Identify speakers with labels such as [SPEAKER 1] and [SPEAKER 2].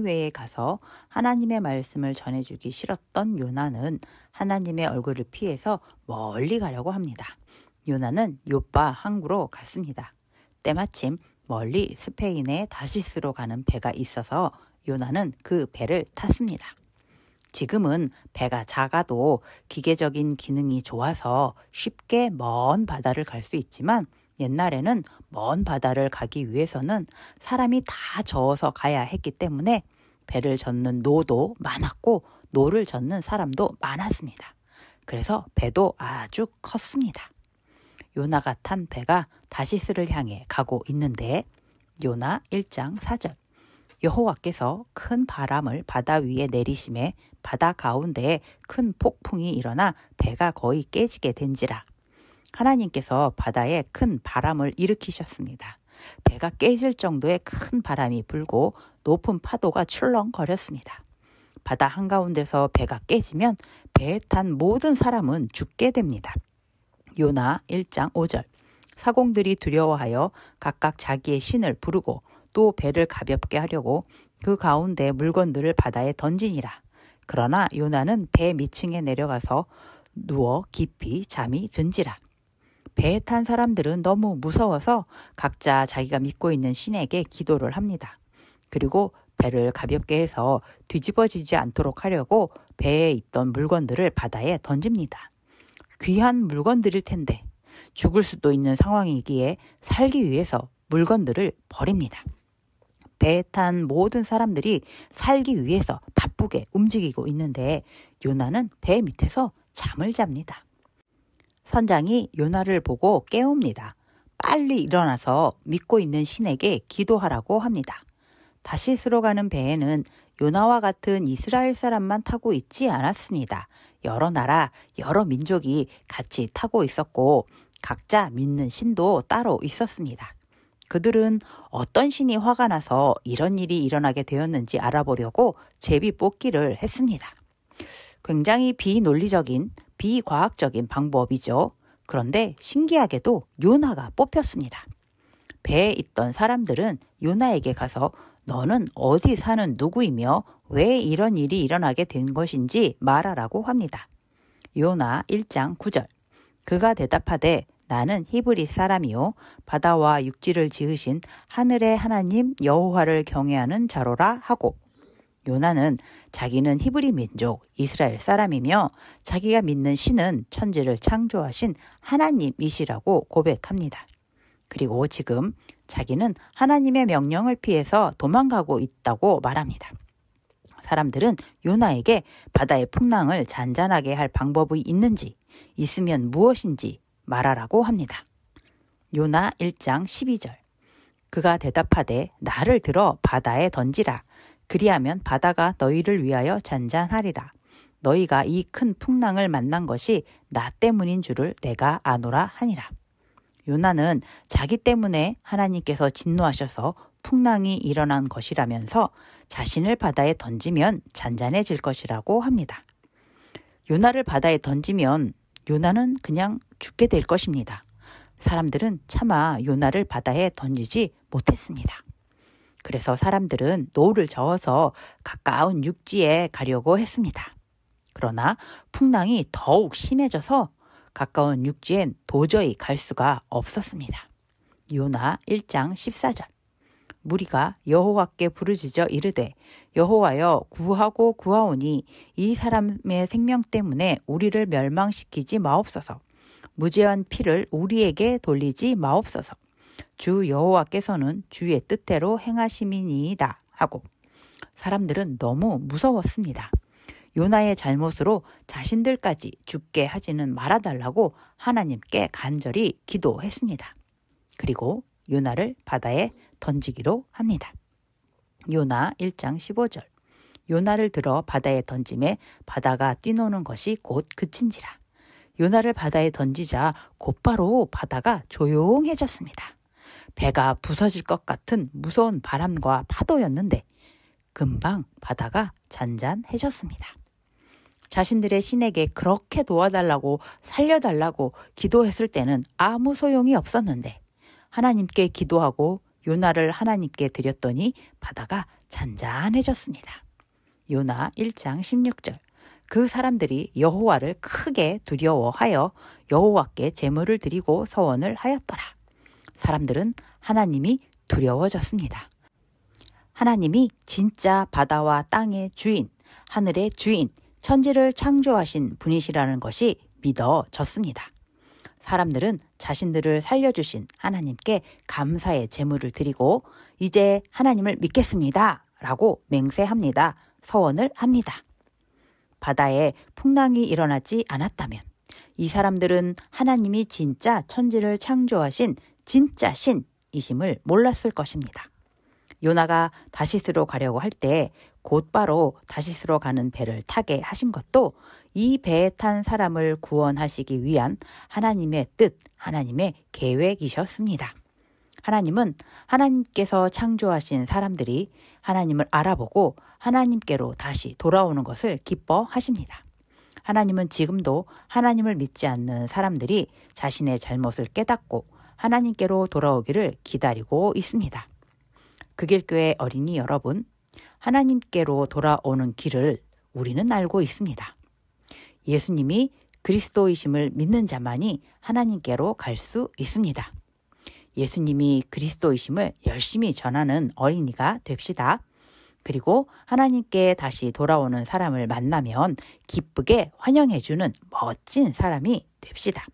[SPEAKER 1] 니느웨에 가서 하나님의 말씀을 전해주기 싫었던 요나는 하나님의 얼굴을 피해서 멀리 가려고 합니다. 요나는 요빠 항구로 갔습니다. 때마침 멀리 스페인의 다시스로 가는 배가 있어서 요나는 그 배를 탔습니다. 지금은 배가 작아도 기계적인 기능이 좋아서 쉽게 먼 바다를 갈 수 있지만 옛날에는 먼 바다를 가기 위해서는 사람이 다 저어서 가야 했기 때문에 배를 젓는 노도 많았고 노를 젓는 사람도 많았습니다. 그래서 배도 아주 컸습니다. 요나가 탄 배가 다시스를 향해 가고 있는데 요나 1장 4절 여호와께서 큰 바람을 바다 위에 내리심에 바다 가운데에 큰 폭풍이 일어나 배가 거의 깨지게 된지라. 하나님께서 바다에 큰 바람을 일으키셨습니다. 배가 깨질 정도의 큰 바람이 불고 높은 파도가 출렁거렸습니다. 바다 한가운데서 배가 깨지면 배에 탄 모든 사람은 죽게 됩니다. 요나 1장 5절 사공들이 두려워하여 각각 자기의 신을 부르고 또 배를 가볍게 하려고 그 가운데 물건들을 바다에 던지니라. 그러나 요나는 배 밑층에 내려가서 누워 깊이 잠이 든지라. 배에 탄 사람들은 너무 무서워서 각자 자기가 믿고 있는 신에게 기도를 합니다. 그리고 배를 가볍게 해서 뒤집어지지 않도록 하려고 배에 있던 물건들을 바다에 던집니다. 귀한 물건들일 텐데 죽을 수도 있는 상황이기에 살기 위해서 물건들을 버립니다. 배에 탄 모든 사람들이 살기 위해서 바쁘게 움직이고 있는데 요나는 배 밑에서 잠을 잡니다. 선장이 요나를 보고 깨웁니다. 빨리 일어나서 믿고 있는 신에게 기도하라고 합니다. 다시스로 가는 배에는 요나와 같은 이스라엘 사람만 타고 있지 않았습니다. 여러 나라, 여러 민족이 같이 타고 있었고 각자 믿는 신도 따로 있었습니다. 그들은 어떤 신이 화가 나서 이런 일이 일어나게 되었는지 알아보려고 제비 뽑기를 했습니다. 굉장히 비논리적인, 비과학적인 방법이죠. 그런데 신기하게도 요나가 뽑혔습니다. 배에 있던 사람들은 요나에게 가서 너는 어디 사는 누구이며 왜 이런 일이 일어나게 된 것인지 말하라고 합니다. 요나 1장 9절 그가 대답하되 나는 히브리 사람이요 바다와 육지를 지으신 하늘의 하나님 여호와를 경외하는 자로라 하고 요나는 자기는 히브리 민족 이스라엘 사람이며 자기가 믿는 신은 천지를 창조하신 하나님이시라고 고백합니다. 그리고 지금 자기는 하나님의 명령을 피해서 도망가고 있다고 말합니다. 사람들은 요나에게 바다의 풍랑을 잔잔하게 할 방법이 있는지 있으면 무엇인지 말하라고 합니다. 요나 1장 12절 그가 대답하되 나를 들어 바다에 던지라. 그리하면 바다가 너희를 위하여 잔잔하리라. 너희가 이 큰 풍랑을 만난 것이 나 때문인 줄을 내가 아노라 하니라. 요나는 자기 때문에 하나님께서 진노하셔서 풍랑이 일어난 것이라면서 자신을 바다에 던지면 잔잔해질 것이라고 합니다. 요나를 바다에 던지면 요나는 그냥 죽게 될 것입니다. 사람들은 차마 요나를 바다에 던지지 못했습니다. 그래서 사람들은 노를 저어서 가까운 육지에 가려고 했습니다. 그러나 풍랑이 더욱 심해져서 가까운 육지엔 도저히 갈 수가 없었습니다. 요나 1장 14절 무리가 여호와께 부르짖어 이르되 여호와여 구하고 구하오니 이 사람의 생명 때문에 우리를 멸망시키지 마옵소서. 무죄한 피를 우리에게 돌리지 마옵소서. 주 여호와께서는 주의 뜻대로 행하심이니이다 하고 사람들은 너무 무서웠습니다. 요나의 잘못으로 자신들까지 죽게 하지는 말아달라고 하나님께 간절히 기도했습니다. 그리고 요나를 바다에 던지기로 합니다. 요나 1장 15절 요나를 들어 바다에 던짐에 바다가 뛰노는 것이 곧 그친지라. 요나를 바다에 던지자 곧바로 바다가 조용해졌습니다. 배가 부서질 것 같은 무서운 바람과 파도였는데 금방 바다가 잔잔해졌습니다. 자신들의 신에게 그렇게 도와달라고 살려달라고 기도했을 때는 아무 소용이 없었는데 하나님께 기도하고 요나를 하나님께 드렸더니 바다가 잔잔해졌습니다. 요나 1장 16절. 그 사람들이 여호와를 크게 두려워하여 여호와께 제물을 드리고 서원을 하였더라. 사람들은 하나님이 두려워졌습니다. 하나님이 진짜 바다와 땅의 주인, 하늘의 주인, 천지를 창조하신 분이시라는 것이 믿어졌습니다. 사람들은 자신들을 살려주신 하나님께 감사의 제물을 드리고 이제 하나님을 믿겠습니다 라고 맹세합니다. 서원을 합니다. 바다에 풍랑이 일어나지 않았다면 이 사람들은 하나님이 진짜 천지를 창조하신 진짜 신이심을 몰랐을 것입니다. 요나가 다시스로 가려고 할 때 곧바로 다시스로 가는 배를 타게 하신 것도 이 배에 탄 사람을 구원하시기 위한 하나님의 뜻, 하나님의 계획이셨습니다. 하나님은 하나님께서 창조하신 사람들이 하나님을 알아보고 하나님께로 다시 돌아오는 것을 기뻐하십니다. 하나님은 지금도 하나님을 믿지 않는 사람들이 자신의 잘못을 깨닫고 하나님께로 돌아오기를 기다리고 있습니다. 극일교회 어린이 여러분, 하나님께로 돌아오는 길을 우리는 알고 있습니다. 예수님이 그리스도이심을 믿는 자만이 하나님께로 갈 수 있습니다. 예수님이 그리스도이심을 열심히 전하는 어린이가 됩시다. 그리고 하나님께 다시 돌아오는 사람을 만나면 기쁘게 환영해주는 멋진 사람이 됩시다.